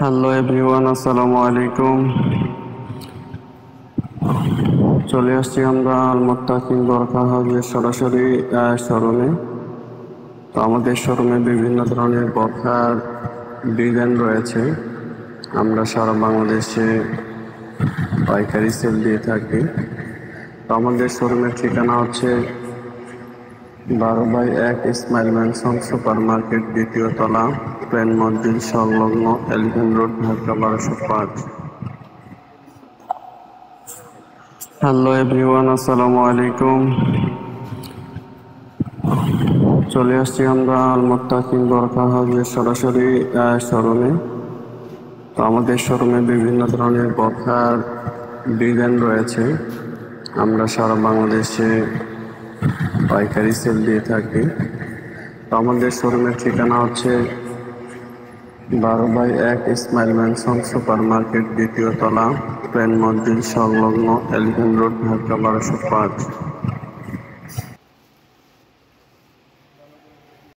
Hello everyone, আসসালামু আলাইকুম। চলে আসছি আমরা আল মুত্তাকিন বোরকা হাউসের সরাসরি শোরুমে। তো আমাদের শোরুমে বিভিন্ন ধরনের বোরকার ডিজাইন রয়েছে। আমরা সারা বাংলাদেশে পাইকারি সেল দিয়ে থাকি। তো আমাদের শোরুমের ঠিকানা হচ্ছে 12/1 ইসমাইল ম্যানসন সুপার মার্কেট, দ্বিতীয় তলা, প্রেম মসজিদ সংলগ্ন, elephant road, Dhaka 1205। Hello everyone, আসসালামু আলাইকুম। চলে আসছি আমরা আল মুত্তাকিন বোরকা হাউসের সরাসরি শোরুমে। তো আমাদের শোরুমে বিভিন্ন ধরনের বোরকার ডিজাইন রয়েছে। আমরা সারা বাংলাদেশে পাইকারি সেল দিয়ে থাকি। তো আমাদের শোরুমের ঠিকানা হচ্ছে 12/1 ইসমাইল ম্যানসন সুপার মার্কেট, দ্বিতীয় তলা, প্রেম মসজিদ সংলগ্ন, এলিফ্যান্ট রোড, ঢাকা 1205।